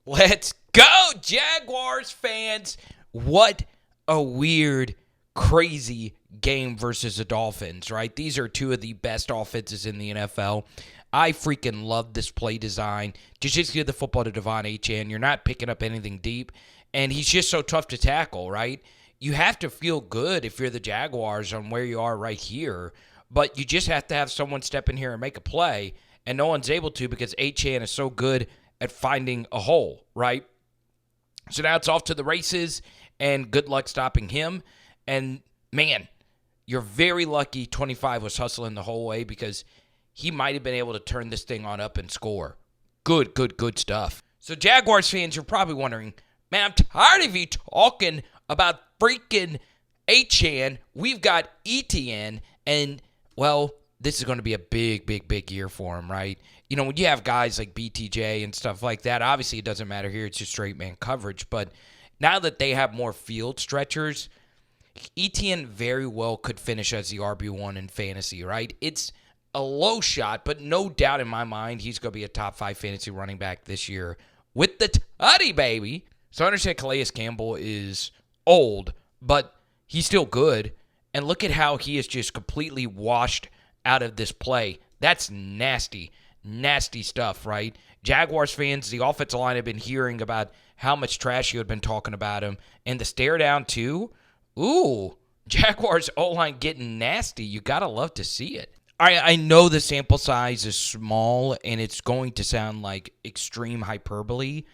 Let's go, Jaguars fans. What a weird, crazy game versus the Dolphins, right? These are two of the best offenses in the NFL. I freaking love this play design. Just give the football to Etienne. You're not picking up anything deep, and he's just so tough to tackle, right? You have to feel good if you're the Jaguars on where you are right here, but you just have to have someone step in here and make a play, and no one's able to because Etienne is so good at finding a hole, right? So now it's off to the races, and good luck stopping him. And, man, you're very lucky 25 was hustling the whole way because he might have been able to turn this thing on up and score. Good stuff. So, Jaguars fans, you're probably wondering, man, I'm tired of you talking about freaking Etienne. We've got Etienne, and, well, this is going to be a big year for him, right? You know, when you have guys like BTJ and stuff like that, obviously it doesn't matter here. It's just straight man coverage. But now that they have more field stretchers, Etienne very well could finish as the RB1 in fantasy, right? It's a low shot, but no doubt in my mind he's going to be a top 5 fantasy running back this year with the tutty, baby. So I understand Calais Campbell is old, but he's still good. And look at how he is just completely washed out of this play. That's nasty stuff, right? Jaguars fans, the offensive line have been hearing about how much trash you had been talking about him. And the stare down, too. Ooh, Jaguars O-line getting nasty. You got to love to see it. I know the sample size is small, and it's going to sound like extreme hyperbole,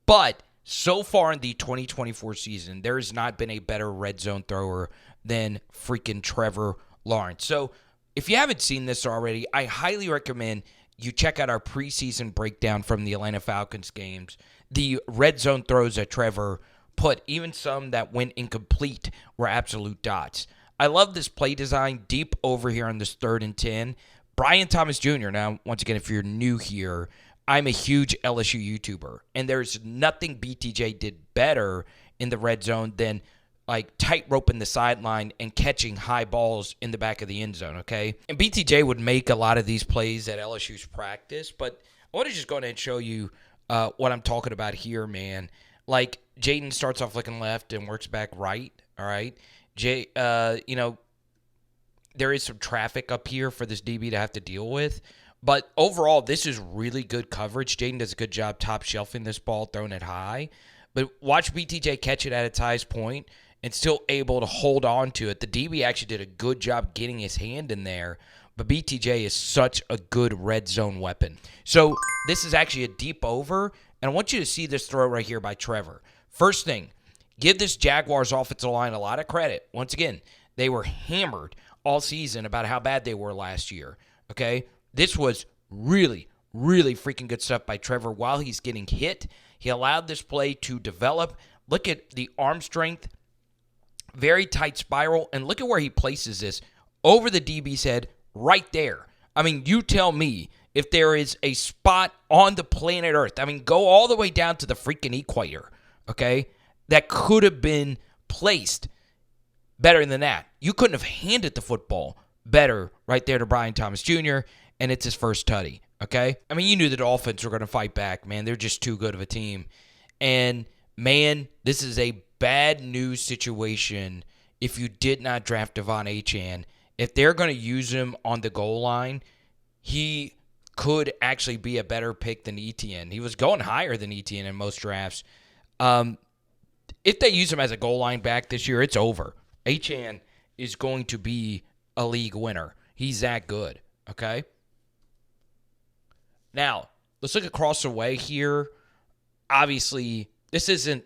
but so far in the 2024 season, there has not been a better red zone thrower than freaking Trevor Lawrence. So if you haven't seen this already, I highly recommend you check out our preseason breakdown from the Atlanta Falcons games. The red zone throws that Trevor put, even some that went incomplete, were absolute dots. I love this play design deep over here on this 3rd and 10. Brian Thomas Jr., now, once again, if you're new here, I'm a huge LSU YouTuber, and there's nothing BTJ did better in the red zone than like tightrope in the sideline and catching high balls in the back of the end zone, okay? And BTJ would make a lot of these plays at LSU's practice, but I want to just go ahead and show you what I'm talking about here, man. Like, Jaden starts off looking left and works back right, all right? There is some traffic up here for this DB to have to deal with, but overall, this is really good coverage. Jaden does a good job top shelving this ball, throwing it high, but watch BTJ catch it at its highest point and still able to hold on to it. The DB actually did a good job getting his hand in there, but BTJ is such a good red zone weapon. So this is actually a deep over, and I want you to see this throw right here by Trevor. First thing, give this Jaguars offensive line a lot of credit. Once again, they were hammered all season about how bad they were last year, okay? This was really freaking good stuff by Trevor. While he's getting hit, he allowed this play to develop. Look at the arm strength. Very tight spiral, and look at where he places this over the DB's head right there. I mean, you tell me if there is a spot on the planet Earth, I mean, go all the way down to the freaking equator, okay, that could have been placed better than that. You couldn't have handed the football better right there to Brian Thomas Jr., and it's his first tutty, okay? I mean, you knew the Dolphins were going to fight back, man. They're just too good of a team. And, man, this is a bad news situation if you did not draft Etienne. If they're going to use him on the goal line, he could actually be a better pick than Etienne. He was going higher than Etienne in most drafts. If they use him as a goal line back this year, it's over. Etienne is going to be a league winner. He's that good, okay? Now, let's look across the way here. Obviously, this isn't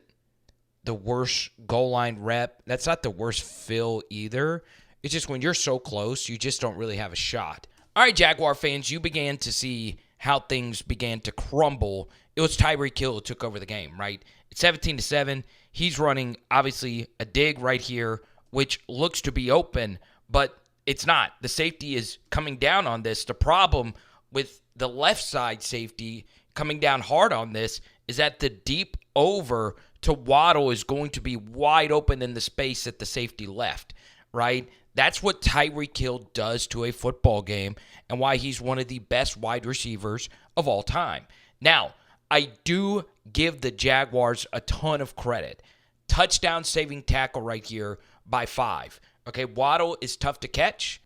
the worst goal line rep. That's not the worst fill either. It's just when you're so close, you just don't really have a shot. All right, Jaguar fans, you began to see how things began to crumble. It was Tyreek Hill who took over the game, right? It's 17-7. He's running, obviously, a dig right here, which looks to be open, but it's not. The safety is coming down on this. The problem with the left side safety coming down hard on this is that the deep over to Waddle is going to be wide open in the space at the safety left, right? That's what Tyreek Hill does to a football game and why he's one of the best wide receivers of all time. Now, I do give the Jaguars a ton of credit. Touchdown saving tackle right here by 5. Okay, Waddle is tough to catch.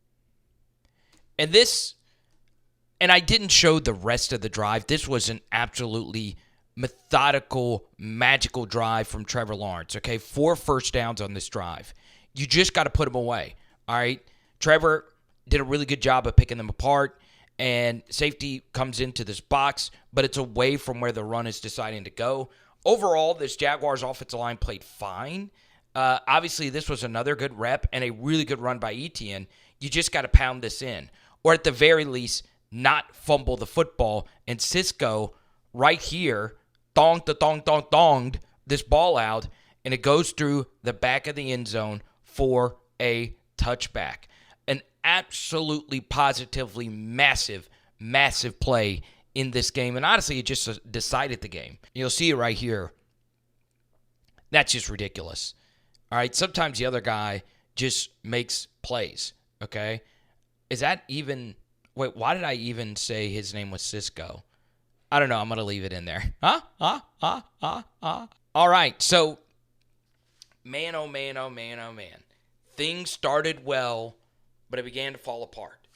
And I didn't show the rest of the drive. This was an absolutely methodical, magical drive from Trevor Lawrence. Okay, 4 first downs on this drive. You just got to put them away. All right, Trevor did a really good job of picking them apart, and safety comes into this box, but it's away from where the run is deciding to go. Overall, this Jaguars offensive line played fine. Obviously, this was another good rep and a really good run by Etienne. You just got to pound this in, or at the very least, not fumble the football. And Cisco, right here, thonged this ball out, and it goes through the back of the end zone for a touchback. An absolutely, positively massive play in this game. And honestly, it just decided the game. You'll see it right here. That's just ridiculous. All right, sometimes the other guy just makes plays, okay? Is that even... Wait, why did I even say his name was Cisco? I don't know. I'm going to leave it in there. All right, so, man, oh, man, oh, man, oh, man. Things started well, but it began to fall apart.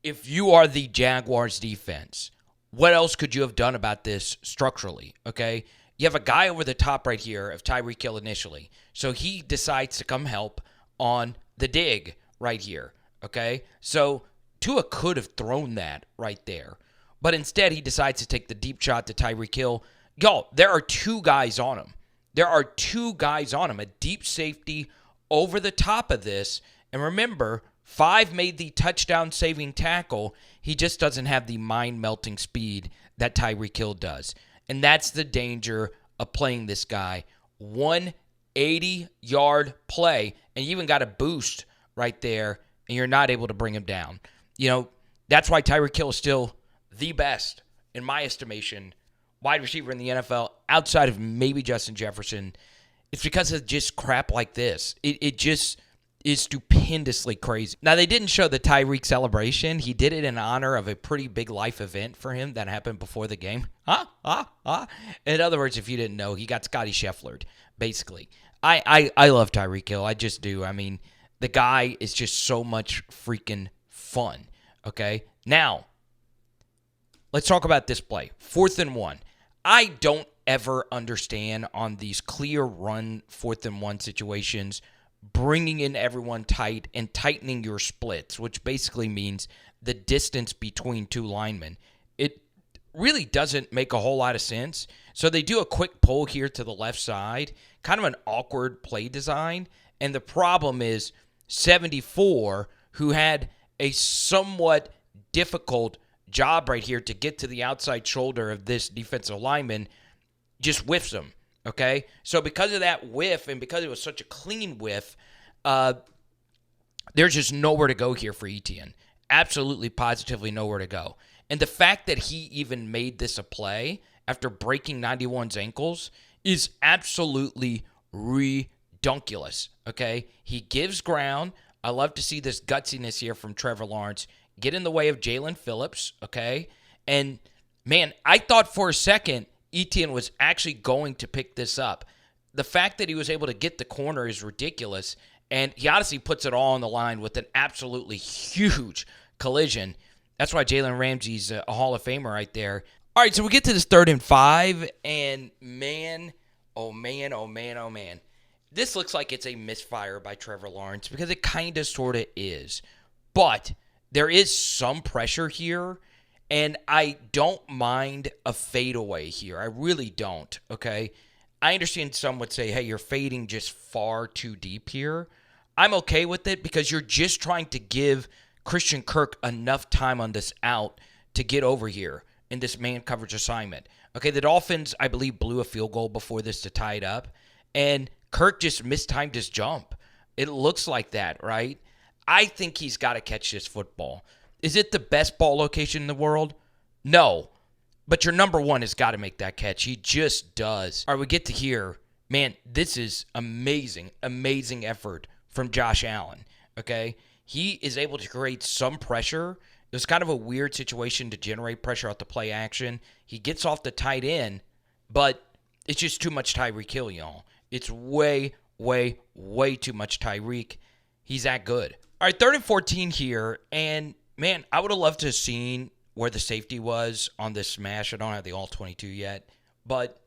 If you are the Jaguars defense, what else could you have done about this structurally, okay? You have a guy over the top right here of Tyreek Hill initially. So he decides to come help on the dig right here, okay? So Tua could have thrown that right there. But instead, he decides to take the deep shot to Tyreek Hill. Y'all, there are 2 guys on him. A deep safety over the top of this. And remember, 5 made the touchdown-saving tackle. He just doesn't have the mind-melting speed that Tyreek Hill does. And that's the danger of playing this guy. 180-yard play, and you even got a boost right there, and you're not able to bring him down. You know, that's why Tyreek Hill is still the best, in my estimation, wide receiver in the NFL, outside of maybe Justin Jefferson. It's because of just crap like this. It just is stupendously crazy. Now, they didn't show the Tyreek celebration. He did it in honor of a pretty big life event for him that happened before the game. In other words, if you didn't know, he got Scotty Schefflered, basically. I love Tyreek Hill. I just do. I mean, the guy is just so much freaking fun, okay? Now, let's talk about this play. 4th and 1. I don't ever understand on these clear run 4th and 1 situations bringing in everyone tight and tightening your splits, which basically means the distance between 2 linemen. It really doesn't make a whole lot of sense. So they do a quick pull here to the left side, kind of an awkward play design. And the problem is 74, who had a somewhat difficult job right here to get to the outside shoulder of this defensive lineman, just whiffs him. Okay, so because of that whiff and because it was such a clean whiff, there's just nowhere to go here for Etienne. Absolutely, positively nowhere to go. And the fact that he even made this a play after breaking 91's ankles is absolutely redunculous. Okay, he gives ground. I love to see this gutsiness here from Trevor Lawrence get in the way of Jalen Phillips. Okay, and man, I thought for a second Etienne was actually going to pick this up. The fact that he was able to get the corner is ridiculous, and he honestly puts it all on the line with an absolutely huge collision. That's why Jalen Ramsey's a Hall of Famer right there. All right, so we get to this 3rd and 5, and man, oh man, oh man, oh man. This looks like it's a misfire by Trevor Lawrence because it kind of sort of is. But there is some pressure here, and I don't mind a fadeaway here. I really don't, okay? I understand some would say, hey, you're fading just far too deep here. I'm okay with it because you're just trying to give Christian Kirk enough time on this out to get over here in this man coverage assignment. Okay, the Dolphins, I believe, blew a field goal before this to tie it up, and Kirk just mistimed his jump. It looks like that, right? I think he's got to catch this football. Is it the best ball location in the world? No. But your number one has got to make that catch. He just does. All right, we get to here. Man, this is amazing, amazing effort from Josh Allen, okay? He is able to create some pressure It was kind of a weird situation to generate pressure off the play action. He gets off the tight end, but it's just too much Tyreek Hill, y'all. It's way, way, way too much Tyreek. He's that good. All right, 3rd and 14 here, and, man, I would have loved to have seen where the safety was on this smash. I don't have the all-22 yet, but,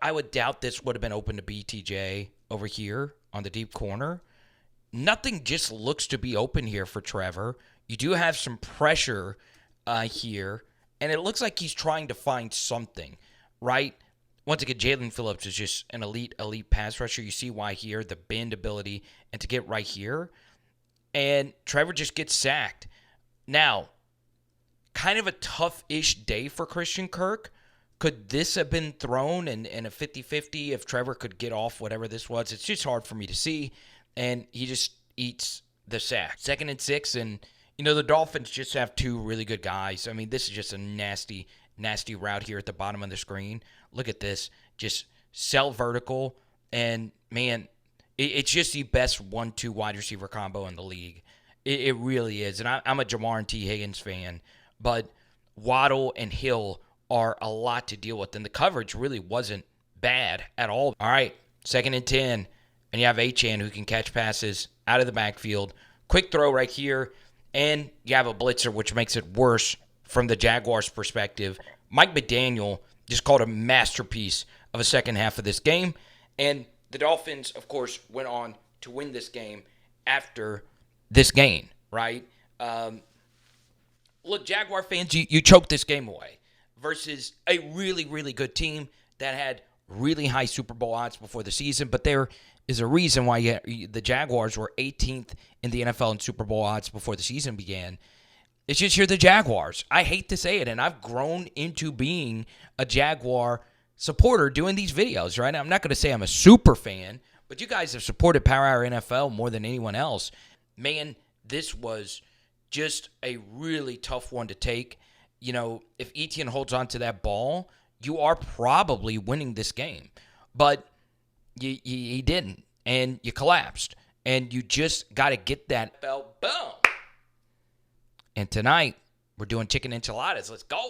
I would doubt this would have been open to BTJ over here on the deep corner. Nothing just looks to be open here for Trevor. You do have some pressure here, and it looks like he's trying to find something, right? Once again, Jalen Phillips is just an elite pass rusher. You see why here, the bend ability, and to get right here. And Trevor just gets sacked. Now, kind of a tough-ish day for Christian Kirk. Could this have been thrown in a 50-50 if Trevor could get off whatever this was? It's just hard for me to see. And he just eats the sack. 2nd and 6, and, the Dolphins just have 2 really good guys. I mean, this is just a nasty, nasty route here at the bottom of the screen. Look at this. Just sell vertical, and, man, it's just the best 1-2 wide receiver combo in the league. It really is. And I'm a Jamar and T. Higgins fan, but Waddle and Hill are a lot to deal with, and the coverage really wasn't bad at all. All right, 2nd and 10, and you have Etienne who can catch passes out of the backfield. Quick throw right here, and you have a blitzer, which makes it worse from the Jaguars' perspective. Mike McDaniel just called a masterpiece of a second half of this game, and the Dolphins, of course, went on to win this game after this game, right? Look, Jaguar fans, you choked this game away versus a really, really good team that had really high Super Bowl odds before the season, but there is a reason why the Jaguars were 18th in the NFL in Super Bowl odds before the season began. It's just you're the Jaguars. I hate to say it, and I've grown into being a Jaguar supporter doing these videos, right? I'm not going to say I'm a super fan, but you guys have supported Power Hour NFL more than anyone else. Man, this was just a really tough one to take. If Etienne holds on to that ball, you are probably winning this game. But he didn't, and you collapsed. And you just got to get that bell. Boom! And tonight, we're doing chicken enchiladas. Let's go.